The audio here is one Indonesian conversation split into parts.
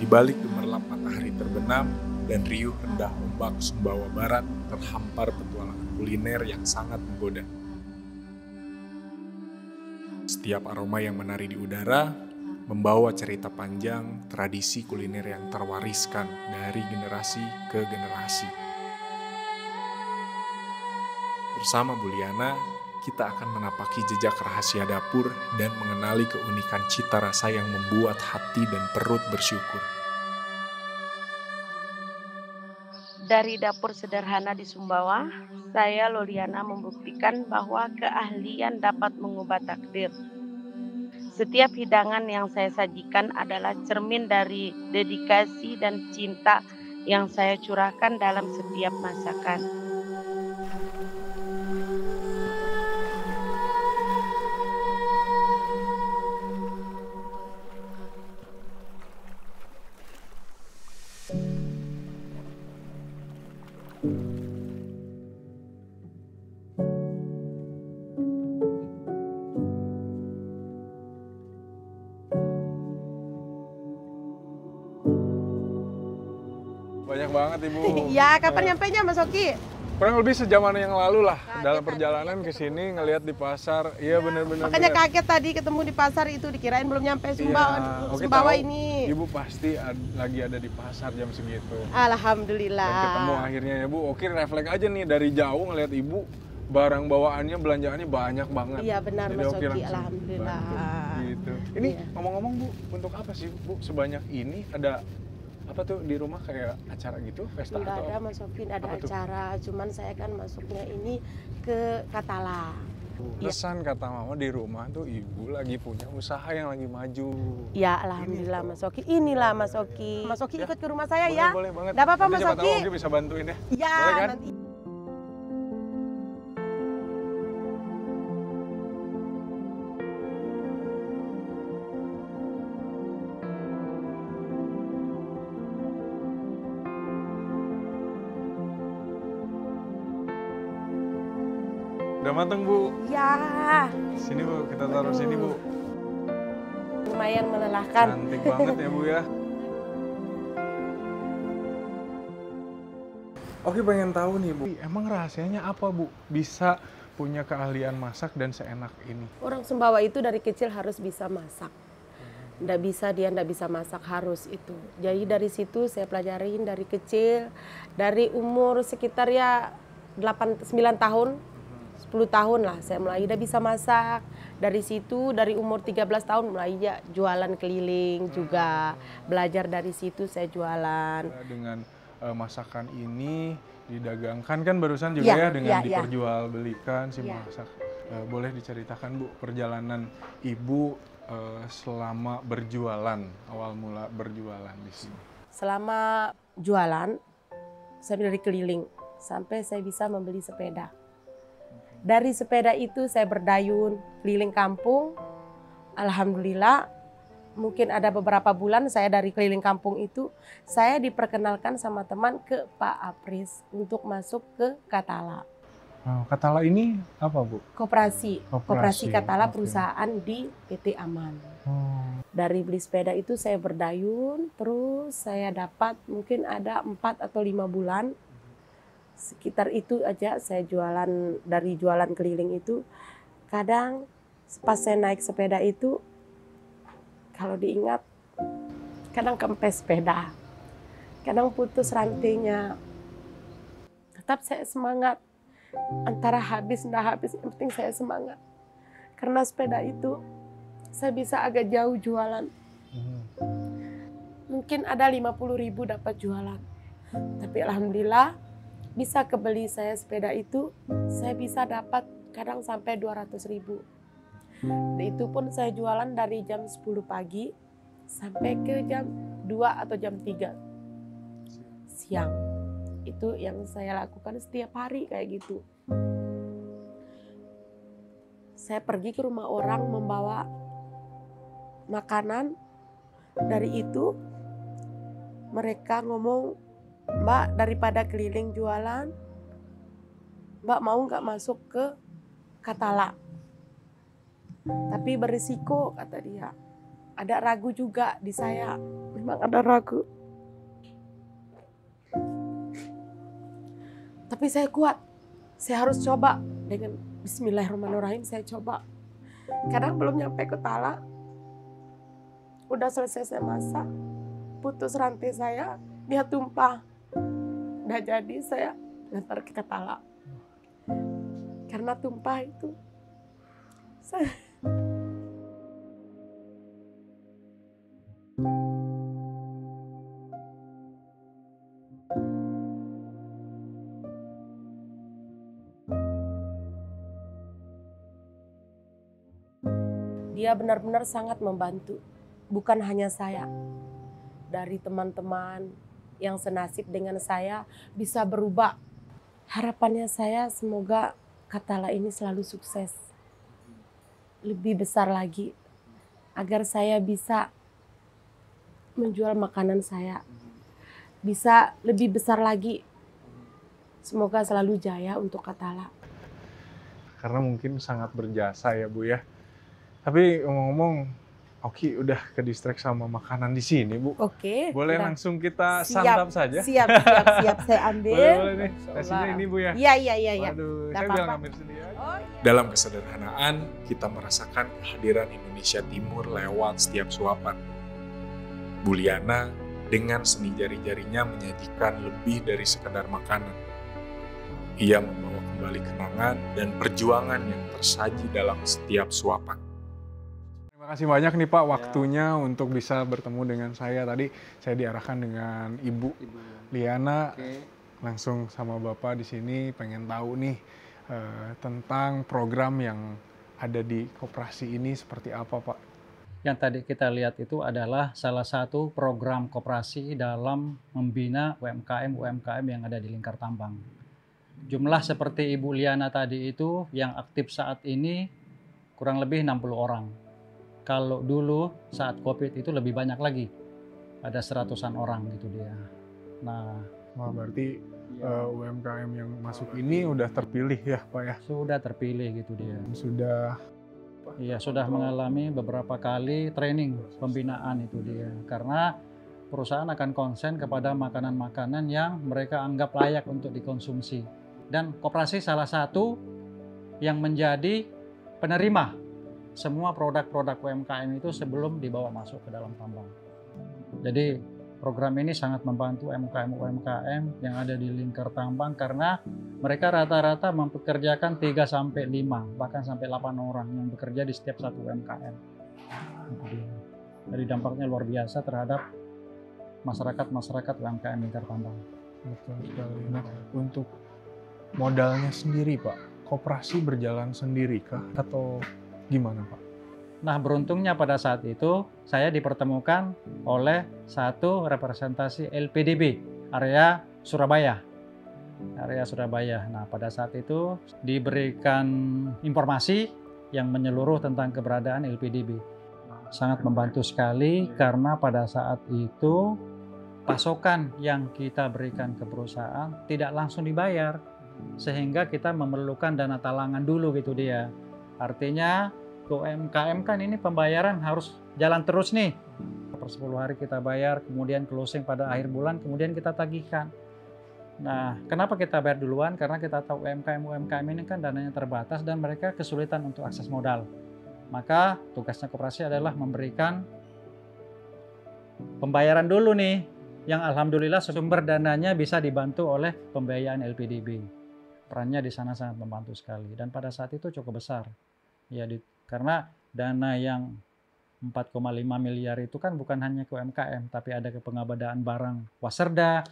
Di balik gemerlap matahari terbenam dan riuh rendah ombak Sumbawa Barat terhampar petualangan kuliner yang sangat menggoda. Setiap aroma yang menari di udara membawa cerita panjang tradisi kuliner yang terwariskan dari generasi ke generasi. Bersama Bu Liana, kita akan menapaki jejak rahasia dapur dan mengenali keunikan cita rasa yang membuat hati dan perut bersyukur. Dari dapur sederhana di Sumbawa, saya Loliana membuktikan bahwa keahlian dapat mengubah takdir. Setiap hidangan yang saya sajikan adalah cermin dari dedikasi dan cinta yang saya curahkan dalam setiap masakan. Banyak banget Ibu. Ya, kapan nyampenya Mas Oki? Kurang lebih sejaman yang lalu lah. Kaget Dalam tadi perjalanan ya, ke sini ngelihat di pasar. Iya benar-benar. Makanya kaget tadi ketemu di pasar itu, dikirain belum nyampe Sumbawa, Oke, Sumbawa tahu ini. Ibu pasti lagi ada di pasar jam segitu. Alhamdulillah. Dan ketemu akhirnya ya Bu. Oke, refleks aja nih dari jauh ngelihat Ibu, barang bawaannya, belanjaannya banyak banget. Iya benar Jadi Mas oke Oki, langsung alhamdulillah. bantu, gitu. Ini Iya. ngomong-ngomong Bu, untuk apa sih Bu sebanyak ini? Ada apa tuh di rumah, kayak acara gitu, pesta Tidak atau ada apa? Mas Oki, ada Apa tuh? acara, cuman saya kan masuknya ini ke Katala. Pesan kata Mama di rumah tuh Ibu lagi punya usaha yang lagi maju. Ya alhamdulillah Mas Oki, inilah Mas Oki. Mas Oki Ya. ikut ke rumah saya Boleh, ya. boleh banget. Nggak apa-apa Nanti Mas siapa tahu Oki. Oki bisa bantuin ya. Ya Boleh kan? nanti. Udah mateng Bu. Ya, Sini Bu, kita taruh sini Bu. lumayan melelahkan. Cantik banget ya Bu ya. Oke, pengen tahu nih Bu, emang rahasianya apa Bu bisa punya keahlian masak dan seenak ini? Orang Sumbawa itu dari kecil harus bisa masak. Nggak bisa masak, harus itu. Jadi dari situ saya pelajarin dari kecil, dari umur sekitar ya 8-9 tahun, 10 tahun lah saya mulai udah bisa masak. Dari situ dari umur 13 tahun mulai ya jualan keliling juga. Belajar dari situ saya jualan. Dengan masakan ini didagangkan kan barusan juga ya dengan diperjualbelikan si masak. Boleh diceritakan Bu perjalanan Ibu selama berjualan, awal mula berjualan di sini? Selama jualan, saya dari keliling sampai saya bisa membeli sepeda. Dari sepeda itu saya berdayun keliling kampung. Alhamdulillah, mungkin ada beberapa bulan saya dari keliling kampung itu, saya diperkenalkan sama teman ke Pak Apris untuk masuk ke Katala. Oh, Katala ini apa Bu? Koperasi Katala, oke. perusahaan di PT Aman. Oh. Dari beli sepeda itu saya berdayun, terus saya dapat mungkin ada 4 atau 5 bulan. Sekitar itu aja saya jualan, dari jualan keliling itu. Kadang pas saya naik sepeda itu, kalau diingat, kadang kempes sepeda, kadang putus rantainya. Tetap saya semangat, antara habis nggak habis, yang penting saya semangat. Karena sepeda itu, saya bisa agak jauh jualan. Mungkin ada 50.000 dapat jualan. Tapi alhamdulillah, bisa kebeli saya sepeda itu, saya bisa dapat kadang sampai 200.000. Itu pun saya jualan dari jam 10 pagi sampai ke jam 2 atau jam 3 siang. Itu yang saya lakukan setiap hari kayak gitu. Saya pergi ke rumah orang membawa makanan. Dari itu mereka ngomong, "Mbak, daripada keliling jualan, Mbak mau nggak masuk ke Katala? Tapi berisiko," kata dia. Ada ragu juga di saya. memang ada ragu. Tapi saya kuat. Saya harus coba. Dengan bismillahirrahmanirrahim saya coba. Kadang belum nyampe ke Tala. Udah selesai saya masak. Putus rantai saya. Dia tumpah. Udah jadi saya ngantar ke Tala. Karena tumpah itu. Saya... Dia benar-benar sangat membantu, bukan hanya saya. Dari teman-teman yang senasib dengan saya bisa berubah. Harapannya saya semoga Katala ini selalu sukses. Lebih besar lagi, agar saya bisa menjual makanan saya. Bisa lebih besar lagi. Semoga selalu jaya untuk Katala. Karena mungkin sangat berjasa ya Bu ya. Tapi ngomong-ngomong, Oki udah ke distract sama makanan di sini, Bu. Oke. Boleh udah. langsung kita Siap, santap saja? Siap. Saya ambil. Boleh nih. Nasinya ini, Bu ya? Iya. Waduh, Nggak saya bilang apa-apa. ambil sendiri aja. Oh, iya. Dalam kesederhanaan, kita merasakan kehadiran Indonesia Timur lewat setiap suapan. Buliana dengan seni jari-jarinya menyajikan lebih dari sekedar makanan. Ia membawa kembali kenangan dan perjuangan yang tersaji dalam setiap suapan. Terima kasih banyak nih Pak waktunya untuk bisa bertemu dengan saya. Tadi saya diarahkan dengan Ibu Liana. Langsung sama Bapak di sini pengen tahu nih tentang program yang ada di koperasi ini seperti apa Pak? Yang tadi kita lihat itu adalah salah satu program koperasi dalam membina UMKM yang ada di Lingkar Tambang. Jumlah seperti Ibu Liana tadi itu yang aktif saat ini kurang lebih 60 orang. Kalau dulu saat COVID itu lebih banyak lagi, ada 100-an orang gitu dia. Nah, wah berarti UMKM yang masuk ini udah terpilih ya Pak ya? sudah terpilih gitu dia. Sudah mengalami beberapa kali training pembinaan itu dia. Karena perusahaan akan konsen kepada makanan-makanan yang mereka anggap layak untuk dikonsumsi. Dan koperasi salah satu yang menjadi penerima semua produk-produk UMKM itu sebelum dibawa masuk ke dalam tambang. Jadi program ini sangat membantu UMKM yang ada di Lingkar Tambang karena mereka rata-rata mempekerjakan 3-5 bahkan sampai 8 orang yang bekerja di setiap satu UMKM. Jadi dampaknya luar biasa terhadap masyarakat UMKM Lingkar Tambang. Betul sekali. Nah, untuk modalnya sendiri Pak, koperasi berjalan sendiri kah atau gimana Pak? Nah beruntungnya pada saat itu saya dipertemukan oleh satu representasi LPDB area Surabaya. Nah pada saat itu diberikan informasi yang menyeluruh tentang keberadaan LPDB. Sangat membantu sekali karena pada saat itu pasokan yang kita berikan ke perusahaan tidak langsung dibayar. Sehingga kita memerlukan dana talangan dulu gitu dia. Artinya ke UMKM kan ini pembayaran harus jalan terus nih. Per 10 hari kita bayar, kemudian closing pada akhir bulan, kemudian kita tagihkan. Nah, kenapa kita bayar duluan? Karena kita tahu UMKM ini kan dananya terbatas dan mereka kesulitan untuk akses modal. Maka tugasnya koperasi adalah memberikan pembayaran dulu nih, yang alhamdulillah sumber dananya bisa dibantu oleh pembiayaan LPDB. Perannya di sana sangat membantu sekali dan pada saat itu cukup besar. Ya, karena dana yang 4,5 miliar itu kan bukan hanya ke UMKM, tapi ada ke pengadaan barang Wasserda.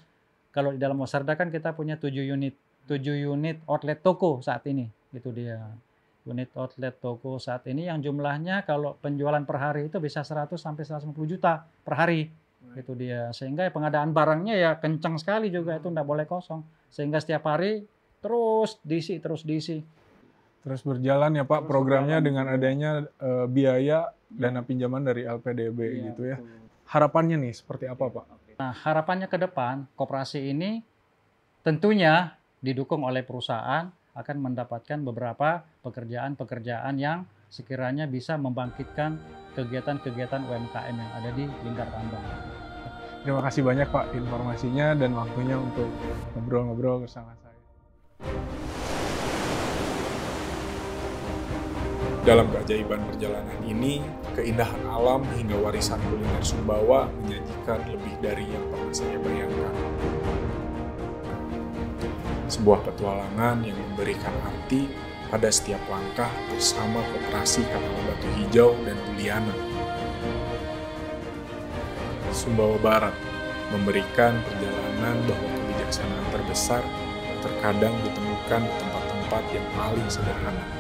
Kalau di dalam Wasserda kan kita punya 7 unit outlet toko saat ini, itu dia. Unit outlet toko saat ini yang jumlahnya kalau penjualan per hari itu bisa 100 sampai 150 juta per hari. Itu dia. Sehingga pengadaan barangnya ya kencang sekali juga, itu enggak boleh kosong. Sehingga setiap hari terus diisi. Terus berjalan ya Pak programnya dengan adanya biaya dana pinjaman dari LPDB gitu ya. Harapannya nih seperti apa Pak? Nah, harapannya ke depan koperasi ini tentunya didukung oleh perusahaan akan mendapatkan beberapa pekerjaan yang sekiranya bisa membangkitkan kegiatan-kegiatan UMKM yang ada di Lingkar Tambang. Terima kasih banyak Pak informasinya dan waktunya untuk ngobrol-ngobrol bersama saya. Dalam keajaiban perjalanan ini, keindahan alam hingga warisan kuliner Sumbawa menyajikan lebih dari yang pernah saya bayangkan. Sebuah petualangan yang memberikan arti pada setiap langkah bersama Koperasi Kapal Batu Hijau dan Buliana. Sumbawa Barat memberikan perjalanan bahwa kebijaksanaan terbesar terkadang ditemukan di tempat-tempat yang paling sederhana.